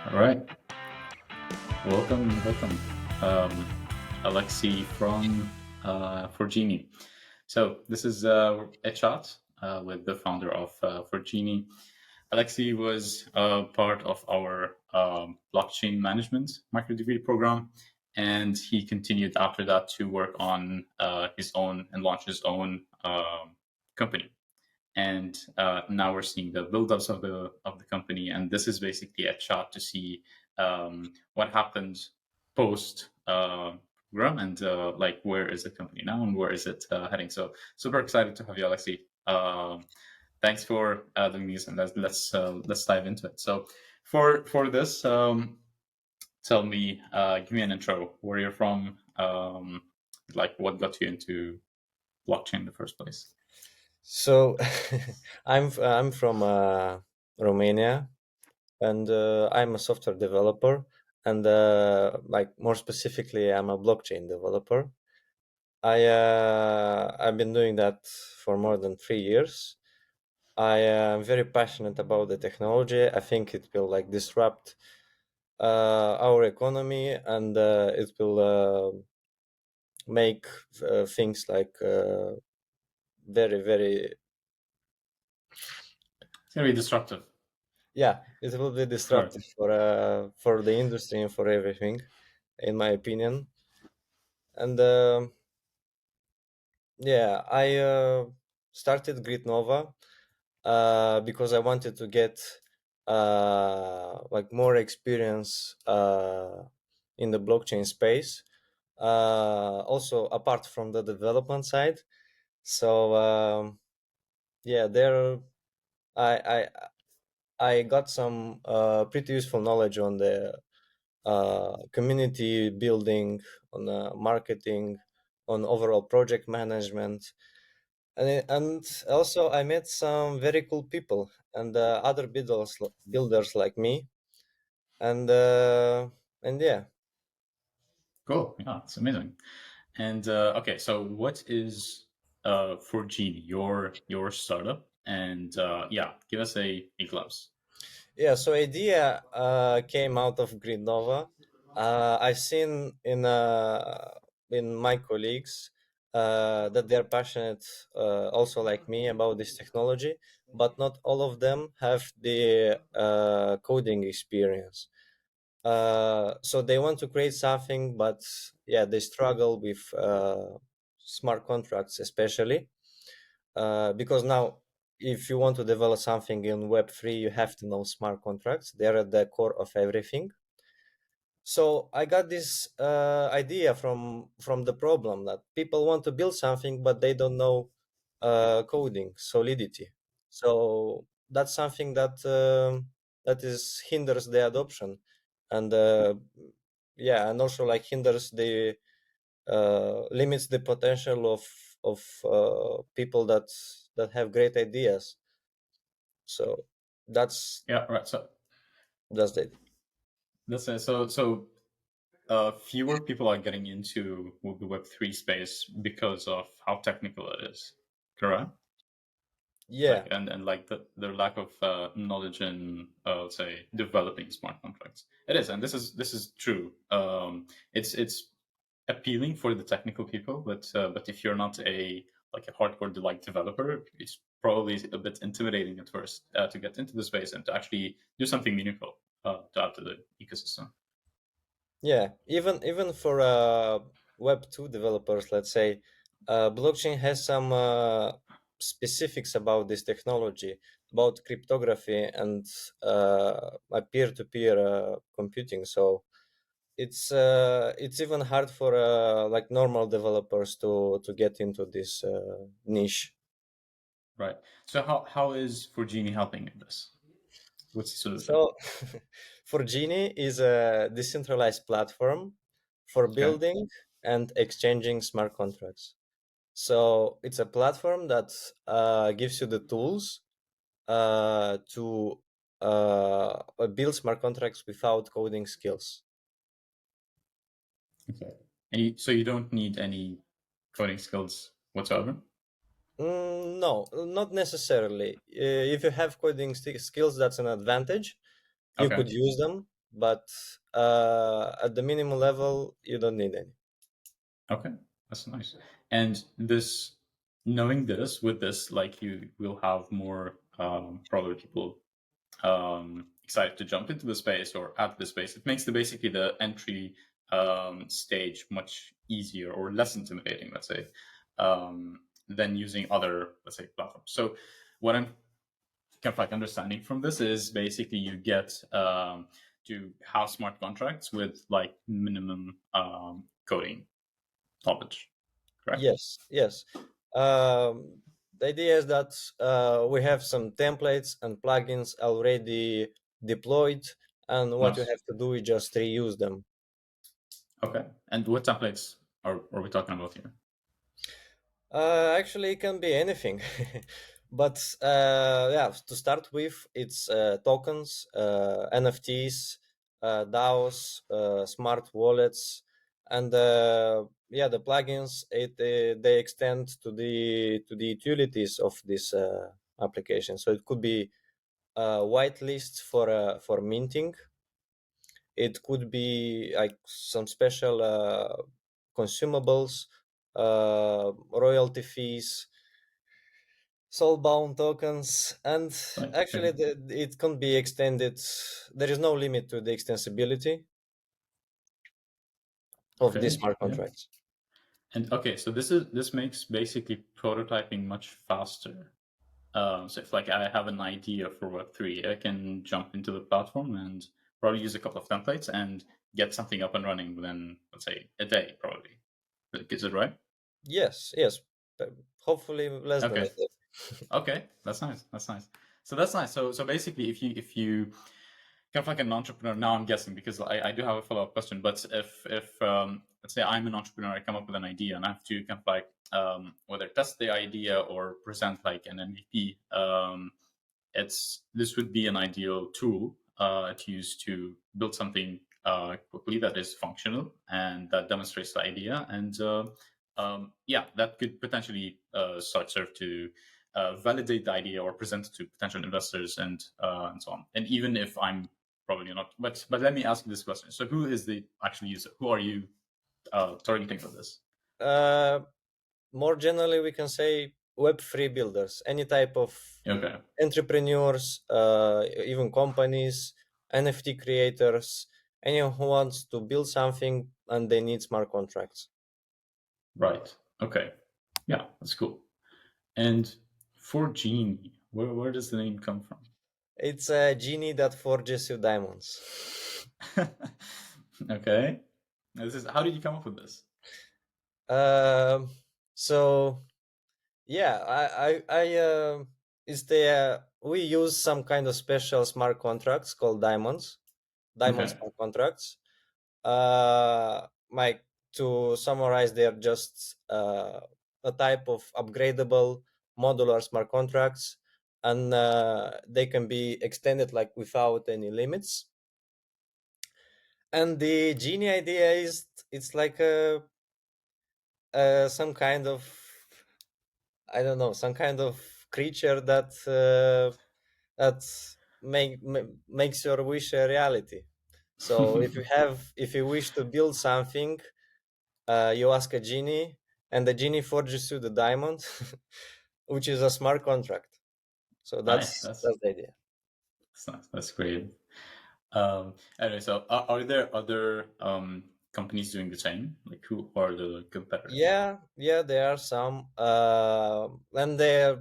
All right, welcome, um, Alexi from Forgenie. So this is a chat with the founder of Forgenie. Alexi was part of our blockchain management micro degree program, and he continued after that to work on his own and launch his own company. And now we're seeing the build-ups of the company, and this is basically a chart to see what happened post program and like where is the company now and where is it heading. So super excited to have you, Alexi. Thanks for doing this, and let's dive into it. So for this, tell me, give me an intro. Where you're from, like what got you into blockchain in the first place. So I'm from Romania, and I'm a software developer, and like more specifically, I'm a blockchain developer. I've been doing that for more than 3 years. I am very passionate about the technology. I think it will like disrupt our economy, and it will make things like very It's gonna be disruptive. yeah, it will be All right. disruptive for the industry and for everything, in my opinion. And yeah, I started Grid Nova because I wanted to get like more experience in the blockchain space. Also, apart from the development side, so yeah, there I I I got some pretty useful knowledge on the community building, on marketing, on overall project management, and also I met some very cool people and other builders like me, and yeah. Cool. Yeah, it's amazing. And okay, so what is Forgini, your startup? And yeah, give us a glimpse. Yeah, so idea came out of Green Nova. I've seen in my colleagues that they're passionate, also like me, about this technology, but not all of them have the coding experience. So they want to create something, but yeah, they struggle with smart contracts, especially because now if you want to develop something in Web3, you have to know smart contracts. They're at the core of everything. So I got this idea from the problem that people want to build something, but they don't know coding solidity. So that's something that is hinders the adoption, and yeah, and also like hinders the limits the potential of people that have great ideas. So that's Yeah, right. So that's it. that's it. So fewer people are getting into the Web3 space because of how technical it is. Correct. Like Yeah, and like the lack of knowledge in let's say developing smart contracts. It is, and this is true. It's appealing for the technical people, but if you're not a like a hardcore like developer, it's probably a bit intimidating at first to get into the space and to actually do something meaningful to add to the ecosystem. yeah. Even for Web 2 developers, let's say, blockchain has some specifics about this technology, about cryptography and like peer-to-peer computing. So it's even hard for like normal developers to get into this niche. Right. So how is Forgini helping in this? What's the solution? So, Forgenie is a decentralized platform for Okay. building and exchanging smart contracts. So, it's a platform that gives you the tools to build smart contracts without coding skills. Okay. And so you don't need any coding skills whatsoever. No, not necessarily. If you have coding skills, that's an advantage. You Okay. could use them. but at the minimum level, you don't need any. Okay, that's nice. And this, knowing this, with this, like you will have more probably people excited to jump into the space or add the space. It makes basically the entry stage much easier or less intimidating, let's say, than using other, let's say, platforms. So what I'm kind of like understanding from this is basically you get to have smart contracts with like minimum coding knowledge, correct? Yes, yes. Um, the idea is that we have some templates and plugins already deployed, and what you Nice. have to do is just reuse them. Okay. And what templates are we talking about here? Actually, it can be anything, but yeah. To start with, it's tokens, NFTs, DAOs, smart wallets, and yeah, the plugins. They extend to the utilities of this application. So it could be whitelist for minting. It could be like some special consumables, royalty fees, soulbound tokens, and Right. actually Okay. it can be extended. There is no limit to the extensibility of these Okay. smart Yeah. contracts. And okay, so this makes basically prototyping much faster. So if like I have an idea for Web3, I can jump into the platform and probably use a couple of templates and get something up and running within, let's say, a day, probably. Is it right? Yes, yes, hopefully less than Okay. a day. Okay, that's nice. That's nice. So that's nice. So basically, if you kind of like an entrepreneur, now I'm guessing because I do have a follow up question. But if let's say I'm an entrepreneur, I come up with an idea and I have to kind of like whether test the idea or present like an MVP. It's this would be an ideal tool to use to build something quickly that is functional and that demonstrates the idea. And yeah, that could potentially start serve to validate the idea or present it to potential investors and so on. And even if I'm probably not, but let me ask you this question: so who is the actual user? Who are you targeting for this? Uh, More generally, we can say Web3 builders, any type of Okay, entrepreneurs, even companies, NFT creators, anyone who wants to build something and they need smart contracts. right. Okay, yeah, that's cool. And Forgenie, where does the name come from? It's a genie that forges you diamonds. Okay, this is how did you come up with this? Um, so yeah, is there we use some kind of special smart contracts called diamond Okay, smart contracts. Like to summarize, they're just a type of upgradable modular smart contracts, and they can be extended like without any limits. And the genie idea is it's like some kind of, I don't know, some kind of creature that makes your wish a reality. So if you wish to build something, you ask a genie, and the genie forges you the diamond, which is a smart contract. So nice. that's the idea. That's nice. That's great. Anyway, so are there other companies doing the same? Like who are the competitors? Yeah, yeah, there are some, and they're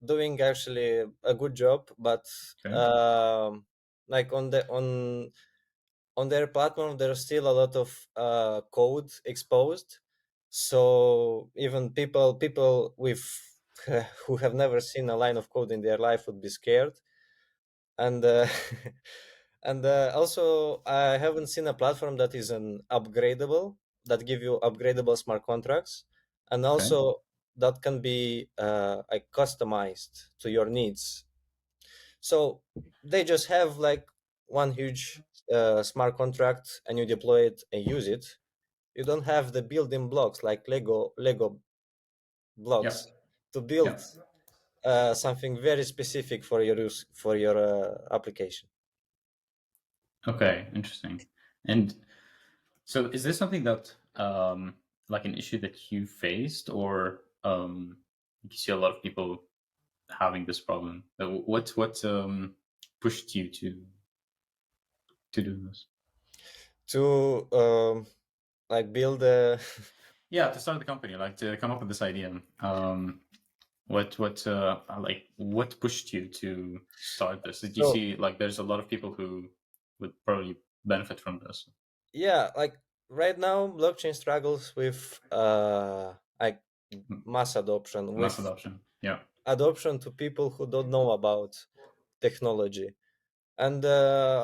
doing actually a good job, but Okay, like on their platform there's still a lot of code exposed, so even people with who have never seen a line of code in their life would be scared. And and also I haven't seen a platform that is an upgradable, that give you upgradable smart contracts, and okay, also that can be like customized to your needs. So they just have like one huge smart contract, and you deploy it and use it. You don't have the building blocks like Lego blocks yep, to build yep. something very specific for your use for your application. Okay, interesting. And so, is this something that, like, an issue that you faced, or you see a lot of people having this problem? What pushed you to do this? To like build a Yeah, to start the company, like to come up with this idea. What pushed you to start this? Did you so see like there's a lot of people who would probably benefit from this? yeah, like right now blockchain struggles with like M- mass adoption, Mass with adoption. Yeah. adoption to people who don't know about technology. And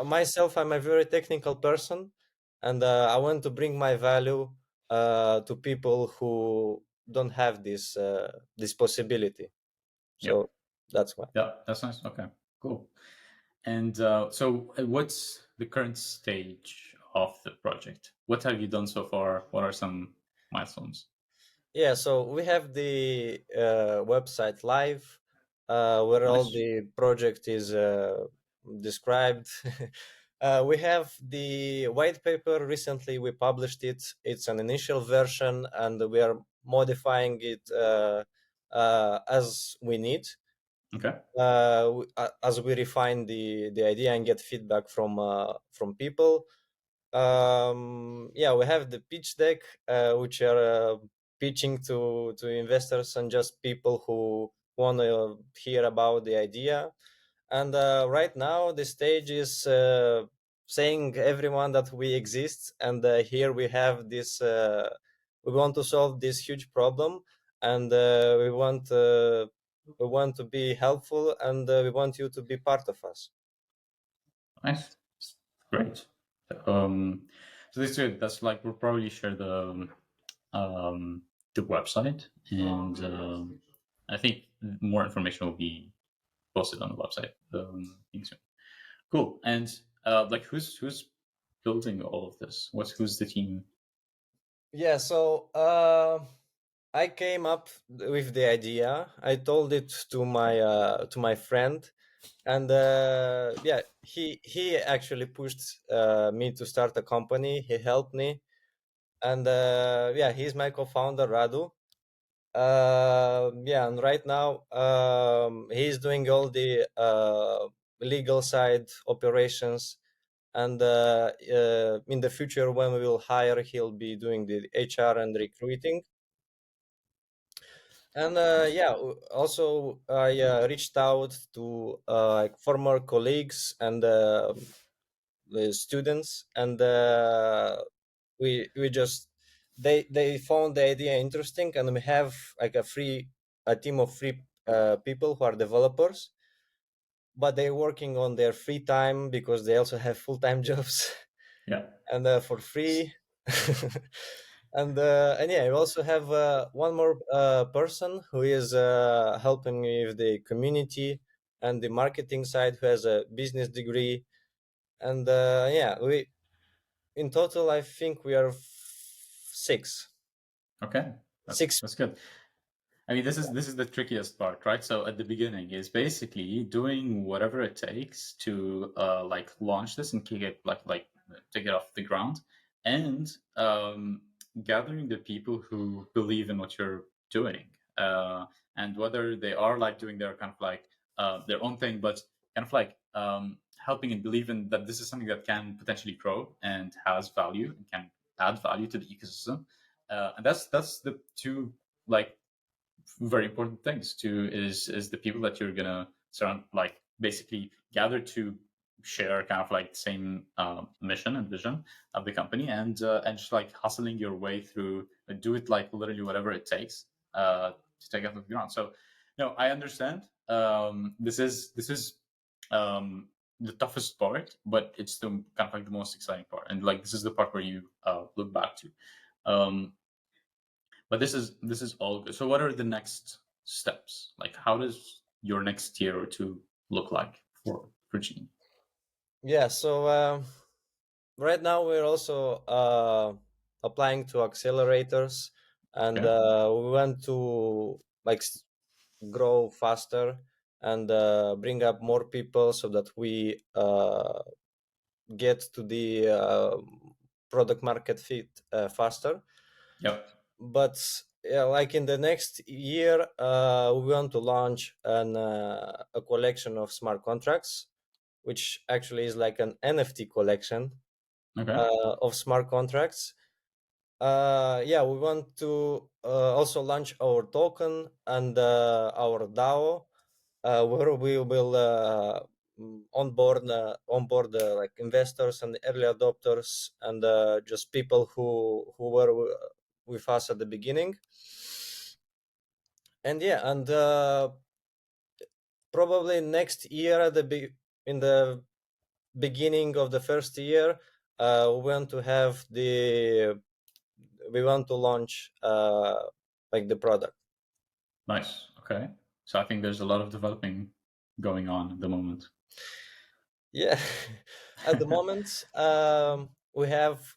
myself, I'm a very technical person, and I want to bring my value to people who don't have this possibility. Yeah. So that's why. Yeah. That's nice. Okay. Cool. And what's the current stage of the project? What have you done so far? What are some milestones? Yeah, so we have the website live, where all Nice. the project is described. We have the white paper. Recently, we published it. It's an initial version, and we are modifying it as we need, Okay. as we refine the idea and get feedback from people. Yeah, we have the pitch deck, which are pitching to investors and just people who want to hear about the idea. And right now the stage is saying everyone that we exist, and here we have this we want to solve this huge problem, and we want to be helpful, and we want you to be part of us. Nice. Great. Um, so this is good. That's like we'll probably share um, the website, and I think more information will be posted on the website. Think soon. Cool. And like, who's building all of this? Who's the team? Yeah, so I came up with the idea. I told it to my friend, and yeah, he actually pushed me to start a company. He helped me, and yeah, he's my co-founder, Radu. Yeah, and right now he's doing all the legal side operations, and in the future when we will hire, he'll be doing the HR and recruiting. And yeah, also I reached out to like former colleagues and the students, and we just they found the idea interesting, and we have like a team of free people who are developers, but they're working on their free time because they also have full-time jobs, Yeah. and for free. And yeah, we also have one more person who is helping me with the community and the marketing side, who has a business degree. And yeah, we in total, I think we are six Okay. six That's good. I mean, this is the trickiest part, right? So at the beginning is basically doing whatever it takes to like launch this and kick it take it off the ground, and gathering the people who believe in what you're doing, and whether they are like doing their kind of like their own thing, but kind of like helping and believing that this is something that can potentially grow and has value and can add value to the ecosystem. And that's the two like very important things too is the people that you're gonna surround like basically gather to share kind of like the same mission and vision of the company, and just like hustling your way through do it like literally whatever it takes to take it off the ground. So no, I understand. This is the toughest part, but it's the kind of like the most exciting part, and like this is the part where you look back to. um, but this is all good. So what are the next steps? Like how does your next year or two look like for Gene? Yeah, so right now we're also applying to accelerators, and Okay. we want to like grow faster and bring up more people so that get to the product market fit faster. Yep. But yeah, like in the next year, we want to launch a collection of smart contracts, which actually is like an NFT collection Okay. of smart contracts. Yeah, we want to also launch our token and our DAO, where we will onboard like investors and early adopters and just people who were with us at the beginning. And yeah, and probably next year at in the beginning of the first year, we want to have the we want to launch like the product. Nice. Okay. So I think there's a lot of developing going on at the moment. Yeah, at the moment, we have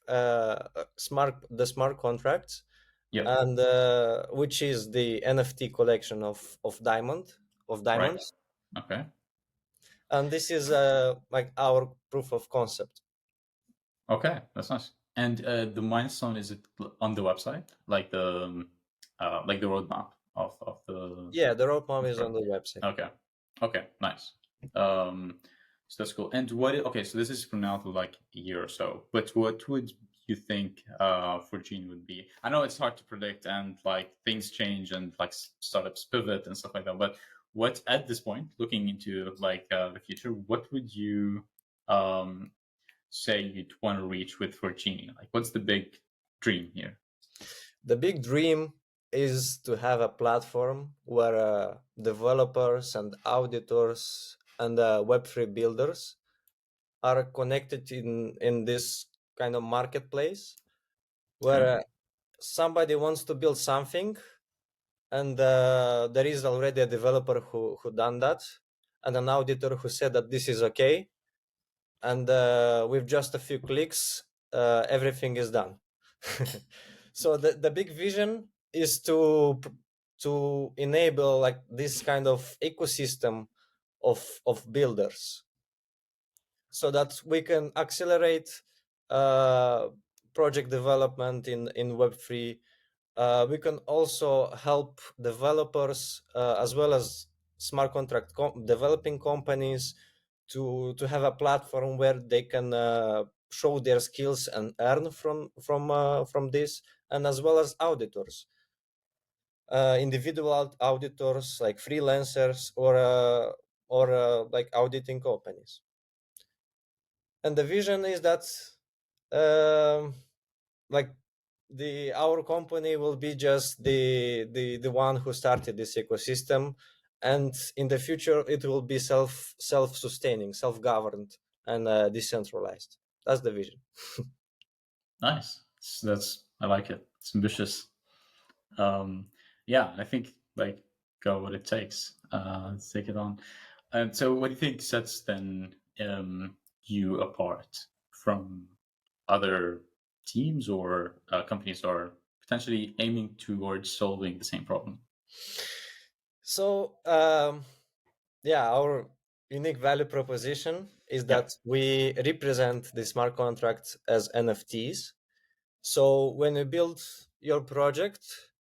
smart contracts, Yep. and which is the NFT collection of Right. diamonds, Okay. and this is like our proof of concept. Okay. That's nice. And the milestone, is it on the website, like the roadmap of Yeah, the roadmap the is on product? the website. Okay. Okay. Nice. Um, so that's cool. And what? Okay. So this is from now to like a year or so. But what would you think for Gene would be? I know it's hard to predict, and like things change, and like startups pivot and stuff like that. But what at this point, looking into like the future, what would you um say you'd want to reach with Forgenie? Like, what's the big dream here? The big dream is to have a platform where developers and auditors and Web3 builders are connected in this kind of marketplace where Okay. somebody wants to build something, and there is already a developer who done that, and an auditor who said that this is okay, and with just a few clicks everything is done. So the big vision is to enable like this kind of ecosystem of builders, so that we can accelerate uh, project development in Web3. We can also help developers as well as smart contract developing companies to have a platform where they can show their skills and earn from this, and as well as auditors, individual auditors like freelancers or like auditing companies. And the vision is that um, like the our company will be just the one who started this ecosystem, and in the future it will be self-sustaining, self-governed, and decentralized. That's the vision. Nice. That's I like it. It's ambitious. Um, yeah, I think like go what it takes. Let's take it on. And so, what do you think sets then you apart from other teams or companies that are potentially aiming towards solving the same problem? So yeah, our unique value proposition is Yeah. that we represent the smart contracts as NFTs. So when you build your project,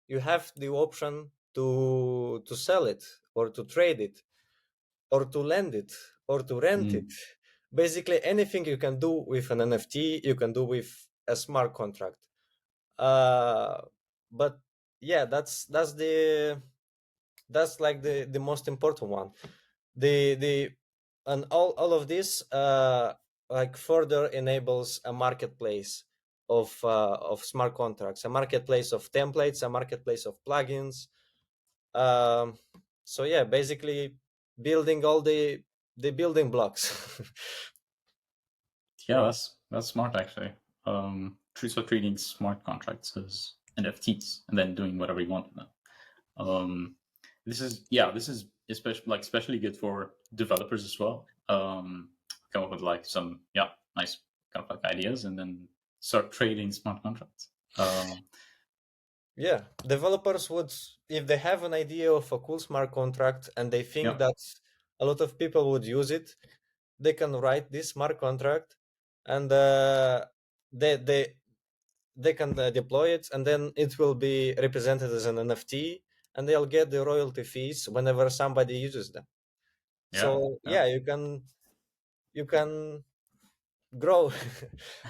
you have the option to sell it or to trade it or to lend it or to rent it. Mm. Basically, anything you can do with an NFT, you can do with a smart contract. Uh, but yeah, that's like the most important one. The and all of this like further enables a marketplace of smart contracts, a marketplace of templates, a marketplace of plugins. um, so yeah, basically building all the building blocks. Yeah, that's smart actually. So treating smart contracts as NFTs and then doing whatever you want with them. Um, this is especially good for developers as well. Come up with like some nice kind of like ideas and then start trading smart contracts. Yeah, developers would, if they have an idea of a cool smart contract and they think Yeah, that a lot of people would use it, they can write this smart contract and they they can deploy it, and then it will be represented as an NFT, and they'll get the royalty fees whenever somebody uses them. Yeah. So Yeah. yeah, you can grow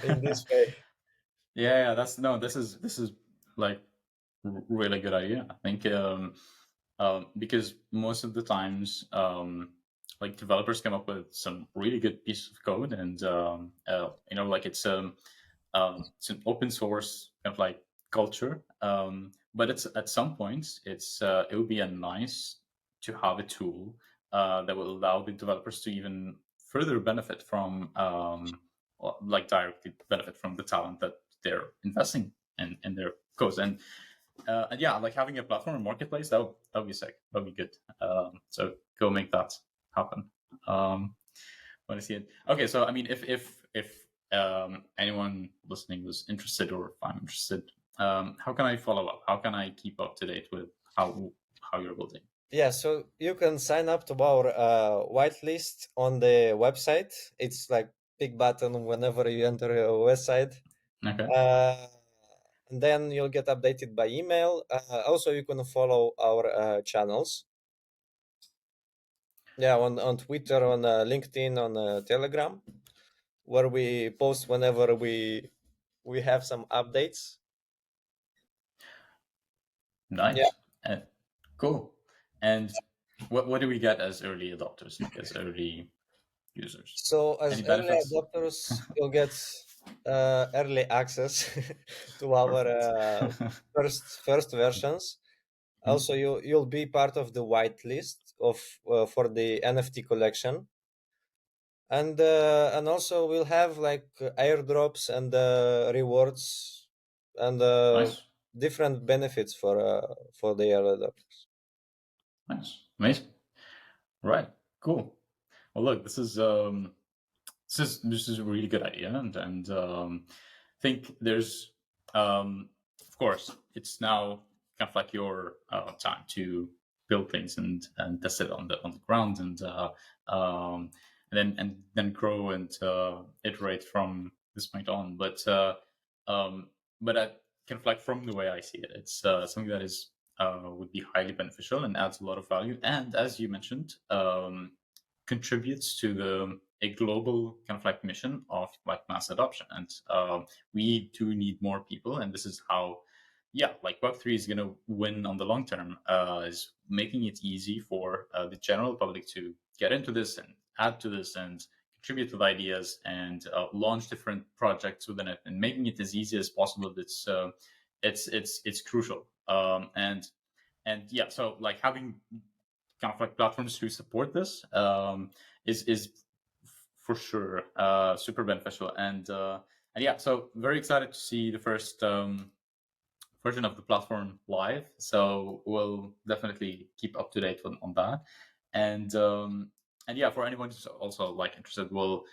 in this way. Yeah. Yeah. That's no. This is like really good idea. I think because most of the times, like developers come up with some really good pieces of code, and like it's an open source kind of like culture. But it's at some points it would be a nice to have a tool that will allow the developers to even further benefit from or, like directly benefit from the talent that they're investing in their codes. And yeah, like having a platform and marketplace that would be sick. That would be good. So go make that happen. Want to see it? Okay, so I mean, if anyone listening was interested, or if I'm interested, how can I follow up? How can I keep up to date with how you're building? Yeah, so you can sign up to our whitelist on the website. It's like big button whenever you enter a website. Okay, Uh, and then you'll get updated by email. Also, you can follow our channels. Yeah, on Twitter, on LinkedIn, on Telegram, where we post whenever we have some updates. Yeah. nice, cool. And what do we get as early adopters, like as early users? So as Any early benefits? adopters, you'll get early access to our Perfect. first versions. Hmm, Also, you'll be part of the whitelist of for the NFT collection, and also we'll have like airdrops and rewards and nice, different benefits for the early adopters. nice, amazing. Right, cool. Well, look, this is a really good idea, and I think there's of course it's now kind of like your time to build things and test it on the ground um, and then grow and iterate from this point on. But I kind of like from the way I see it, it's something that is would be highly beneficial and adds a lot of value. And as you mentioned, contributes to the a global kind of like mission of like mass adoption. And we do need more people, and this is how, yeah, like Web3 is going to win on the long term, is making it easy for the general public to get into this and add to this and contribute with ideas and launch different projects within it, and making it as easy as possible. It's crucial. And yeah, so like having kind of like platforms to support this is for sure super beneficial. And yeah, so very excited to see the first version of the platform live. So we'll definitely keep up to date on that. And yeah, for anyone who's also like interested, we'll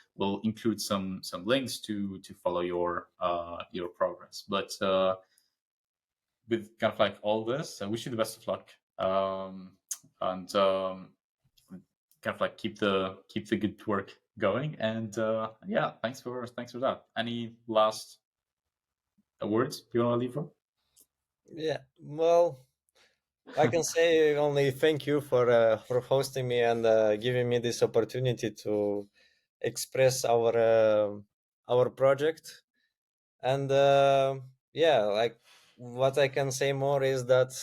include some links to follow your progress. But with kind of like all this, I wish you the best of luck. And kind of like keep the good work going. And yeah, thanks for that. Any last words you want to leave for? Yeah, well, I can say only thank you for hosting me and giving me this opportunity to express our project. And yeah, like what I can say more is that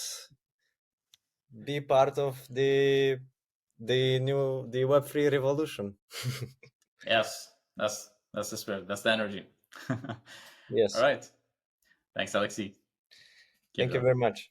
be part of the Web3 revolution. Yes, that's the spirit. That's the energy. All Yes. right. Thanks, Alexi. Keep Thank it you up. very much.